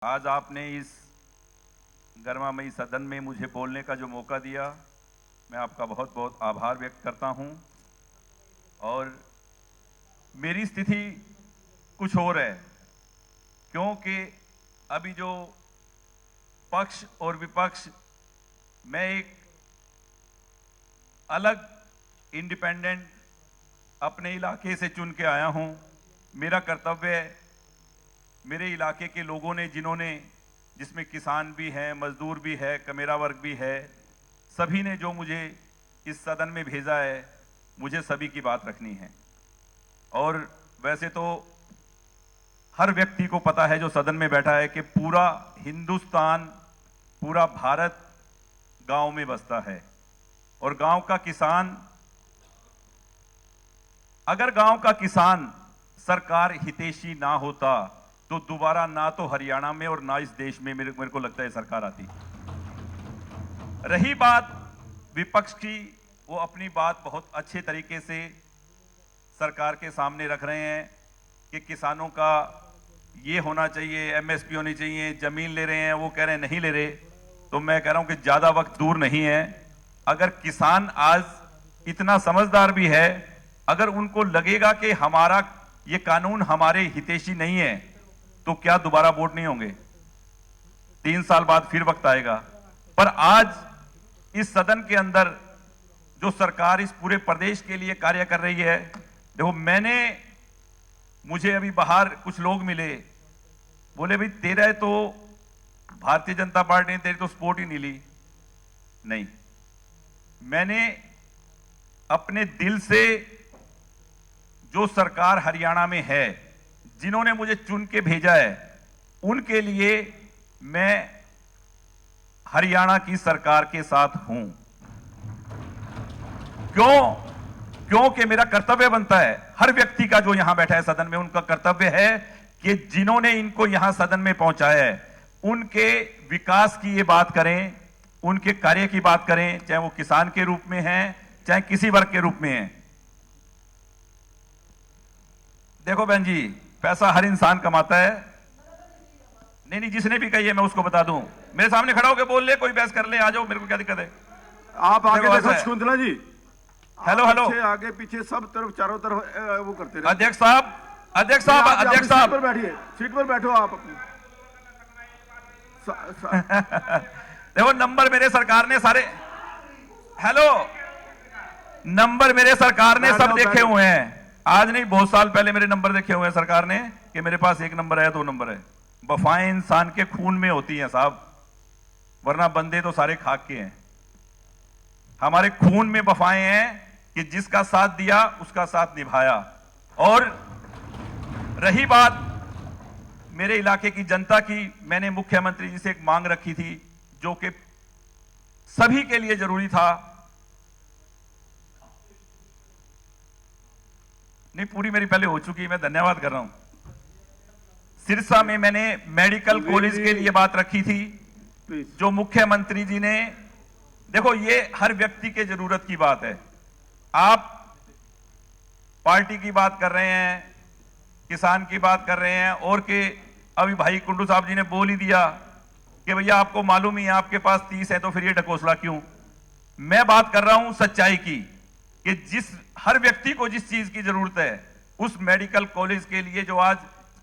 आज आपने इस गर्मामयी सदन में मुझे बोलने का जो मौका दिया, मैं आपका बहुत बहुत आभार व्यक्त करता हूं। और मेरी स्थिति कुछ और है, क्योंकि अभी जो पक्ष और विपक्ष, मैं एक अलग इंडिपेंडेंट अपने इलाके से चुन के आया हूं। मेरा कर्तव्य है, मेरे इलाके के लोगों ने, जिसमें किसान भी हैं, मजदूर भी है, कमेरा वर्ग भी है, सभी ने जो मुझे इस सदन में भेजा है, मुझे सभी की बात रखनी है। और वैसे तो हर व्यक्ति को पता है जो सदन में बैठा है कि पूरा हिंदुस्तान, पूरा भारत गांव में बसता है। और गांव का किसान, अगर गांव का किसान सरकार हितैषी ना होता तो दोबारा ना तो हरियाणा में और ना इस देश में मेरे को लगता है सरकार आती। रही बात विपक्ष की, वो अपनी बात बहुत अच्छे तरीके से सरकार के सामने रख रहे हैं कि किसानों का ये होना चाहिए, एमएसपी होनी चाहिए, जमीन ले रहे हैं, वो कह रहे हैं नहीं ले रहे। तो मैं कह रहा हूं कि ज्यादा वक्त दूर नहीं है। अगर किसान आज इतना समझदार भी है, अगर उनको लगेगा कि हमारा ये कानून हमारे हितैषी नहीं है, तो क्या दोबारा वोट नहीं होंगे? 3 साल बाद फिर वक्त आएगा। पर आज इस सदन के अंदर जो सरकार इस पूरे प्रदेश के लिए कार्य कर रही है, देखो, मुझे अभी बाहर कुछ लोग मिले, बोले भाई तेरा तो भारतीय जनता पार्टी ने तेरी तो सपोर्ट ही नहीं ली। नहीं, मैंने अपने दिल से जो सरकार हरियाणा में है, जिन्होंने मुझे चुन के भेजा है, उनके लिए मैं हरियाणा की सरकार के साथ हूं। क्योंकि मेरा कर्तव्य बनता है, हर व्यक्ति का जो यहां बैठा है सदन में, उनका कर्तव्य है कि जिन्होंने इनको यहां सदन में पहुंचाया है, उनके विकास की ये बात करें, उनके कार्य की बात करें, चाहे वो किसान के रूप में है, चाहे किसी वर्ग के रूप में है। देखो बहन जी, पैसा हर इंसान कमाता है। नहीं, जिसने भी कही है मैं उसको बता दूं, मेरे सामने खड़ा होकर बोल ले, कोई बहस कर ले, आ जाओ, मेरे को क्या दिक्कत है। आप आगे देखो शकुंतला जी, हेलो आगे पीछे सब तरफ, चारों तरफ वो करते रहे। अध्यक्ष साहब सीट पर बैठिए, सीट पर बैठो आप अपनी। देखो, नंबर मेरे सरकार ने सारे, नंबर मेरे सरकार ने सब देखे हुए हैं। आज नहीं, बहुत साल पहले मेरे नंबर देखे हुए हैं सरकार ने कि मेरे पास 1 नंबर है, 2 नंबर है। वफाएं इंसान के खून में होती हैं साहब, वरना बंदे तो सारे खाक के हैं। हमारे खून में वफाएं हैं कि जिसका साथ दिया उसका साथ निभाया। और रही बात मेरे इलाके की जनता की, मैंने मुख्यमंत्री जी से एक मांग रखी थी जो कि सभी के लिए जरूरी था। नहीं, पूरी मेरी पहले हो चुकी, मैं धन्यवाद कर रहा हूं। सिरसा में मैंने मेडिकल कॉलेज के लिए बात रखी थी, जो मुख्यमंत्री जी ने, देखो ये हर व्यक्ति के जरूरत की बात है। आप पार्टी की बात कर रहे हैं, किसान की बात कर रहे हैं, और के अभी भाई कुंडू साहब जी ने बोल ही दिया कि भैया आपको मालूम ही है, आपके पास 30 है तो फिर ये ढकोसला क्यों। मैं बात कर रहा हूं सच्चाई की, कि हर व्यक्ति को जिस चीज की जरूरत है, उस मेडिकल कॉलेज के लिए जो आज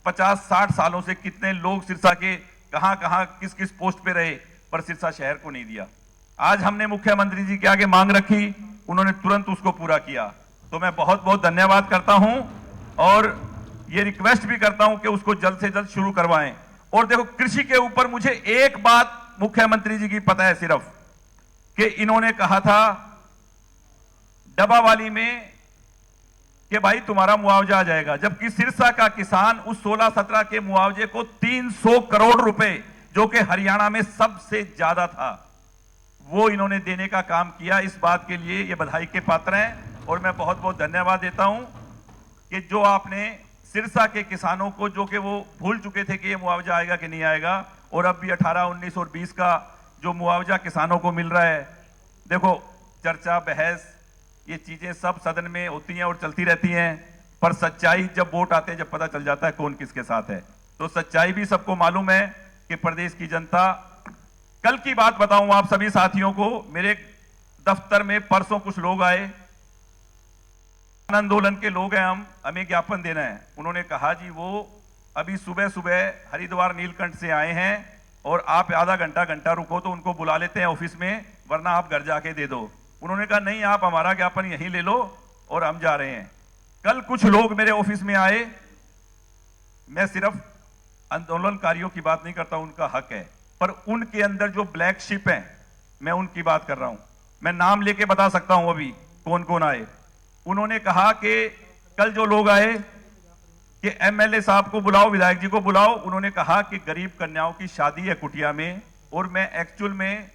50-60 सालों से कितने लोग सिरसा के कहां किस किस पोस्ट पे रहे, पर सिरसा शहर को नहीं दिया। आज हमने मुख्यमंत्री जी के आगे मांग रखी, उन्होंने तुरंत उसको पूरा किया। तो मैं बहुत बहुत धन्यवाद करता हूं और ये रिक्वेस्ट भी करता हूं कि उसको जल्द से जल्द शुरू करवाएं। और देखो, कृषि के ऊपर मुझे एक बात मुख्यमंत्री जी की पता है सिर्फ, कि इन्होंने कहा था डबावाली में कि भाई तुम्हारा मुआवजा आ जाएगा, जबकि सिरसा का किसान उस 16-17 के मुआवजे को 300 करोड़ रुपए, जो कि हरियाणा में सबसे ज्यादा था, वो इन्होंने देने का काम किया। इस बात के लिए ये बधाई के पात्र हैं और मैं बहुत बहुत धन्यवाद देता हूं कि जो आपने सिरसा के किसानों को, जो कि वो भूल चुके थे कि ये मुआवजा आएगा कि नहीं आएगा, और अब भी 18, 19 और 20 का जो मुआवजा किसानों को मिल रहा है। देखो, चर्चा, बहस, ये चीजें सब सदन में होती हैं और चलती रहती हैं, पर सच्चाई जब वोट आते हैं, जब पता चल जाता है कौन किसके साथ है। तो सच्चाई भी सबको मालूम है कि प्रदेश की जनता, कल की बात बताऊं आप सभी साथियों को, मेरे दफ्तर में परसों कुछ लोग आए, आंदोलन के लोग हैं, हमें ज्ञापन देना है। उन्होंने कहा जी वो अभी सुबह सुबह हरिद्वार नीलकंठ से आए हैं और आप आधा घंटा रुको तो उनको बुला लेते हैं ऑफिस में, वरना आप घर जाके दे दो। उन्होंने कहा नहीं, आप हमारा ज्ञापन यहीं ले लो और हम जा रहे हैं। कल कुछ लोग मेरे ऑफिस में आए, मैं सिर्फ आंदोलनकारियों की बात नहीं करता, उनका हक है, पर उनके अंदर जो ब्लैक शिप है, मैं उनकी बात कर रहा हूं। मैं नाम लेके बता सकता हूं अभी कौन कौन आए। उन्होंने कहा कि कल जो लोग आए कि एमएलए साहब को बुलाओ, विधायक जी को बुलाओ। उन्होंने कहा कि गरीब कन्याओं की शादी है कुटिया में, और मैं एक्चुअल में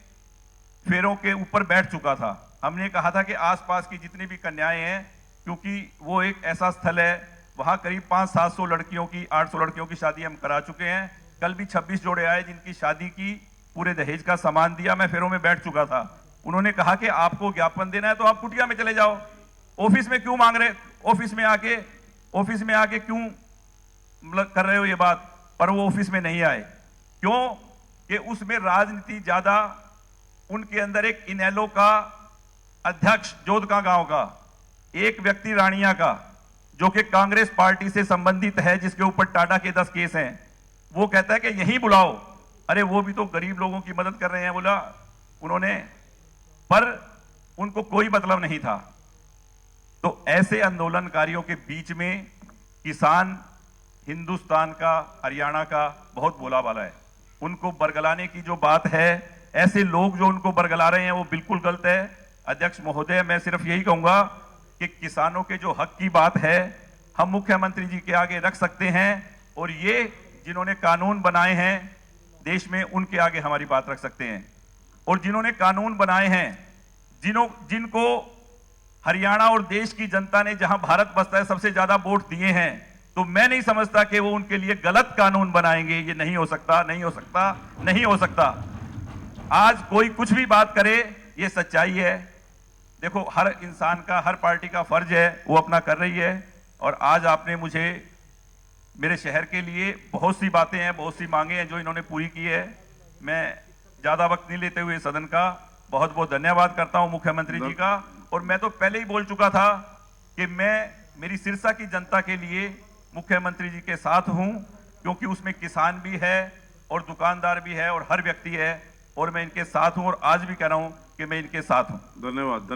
फेरों के ऊपर बैठ चुका था। हमने कहा था कि आसपास की जितनी भी कन्याएं हैं, क्योंकि वो एक ऐसा स्थल है, वहां करीब 500-700 लड़कियों की, 800 लड़कियों की शादी हम करा चुके हैं। कल भी 26 जोड़े आए जिनकी शादी की, पूरे दहेज का सामान दिया, मैं फेरों में बैठ चुका था। उन्होंने कहा कि आपको ज्ञापन देना है तो आप कुटिया में चले जाओ, ऑफिस में क्यों मांग रहे, ऑफिस में आके क्यों कर रहे हो ये बात। पर वो ऑफिस में नहीं आए, क्यों कि उसमें राजनीति ज्यादा। उनके अंदर एक इनेलो का अध्यक्ष जोधका गांव का, एक व्यक्ति रानिया का, जो कि कांग्रेस पार्टी से संबंधित है, जिसके ऊपर टाटा के 10 केस हैं, वो कहता है कि यहीं बुलाओ। अरे वो भी तो गरीब लोगों की मदद कर रहे हैं, बोला उन्होंने, पर उनको कोई मतलब नहीं था। तो ऐसे आंदोलनकारियों के बीच में किसान हिंदुस्तान का, हरियाणा का बहुत बोला वाला है। उनको बरगलाने की जो बात है, ऐसे लोग जो उनको बरगला रहे हैं, वो बिल्कुल गलत है। अध्यक्ष महोदय, मैं सिर्फ यही कहूंगा कि किसानों के जो हक की बात है, हम मुख्यमंत्री जी के आगे रख सकते हैं, और ये जिन्होंने कानून बनाए हैं देश में, उनके आगे हमारी बात रख सकते हैं। और जिन्होंने कानून बनाए हैं, जिनको हरियाणा और देश की जनता ने, जहां भारत बसता है, सबसे ज्यादा वोट दिए हैं, तो मैं नहीं समझता कि वो उनके लिए गलत कानून बनाएंगे। ये नहीं हो सकता, नहीं हो सकता, नहीं हो सकता। आज कोई कुछ भी बात करे, ये सच्चाई है। देखो, हर इंसान का, हर पार्टी का फर्ज है, वो अपना कर रही है। और आज आपने मुझे मेरे शहर के लिए बहुत सी बातें हैं, बहुत सी मांगे हैं जो इन्होंने पूरी की है। मैं ज्यादा वक्त नहीं लेते हुए सदन का बहुत बहुत धन्यवाद करता हूं मुख्यमंत्री जी का। और मैं तो पहले ही बोल चुका था कि मैं मेरी सिरसा की जनता के लिए मुख्यमंत्री जी के साथ हूं, क्योंकि उसमें किसान भी है और दुकानदार भी है और हर व्यक्ति है, और मैं इनके साथ हूं, और आज भी कह रहा हूं कि मैं इनके साथ हूं। धन्यवाद।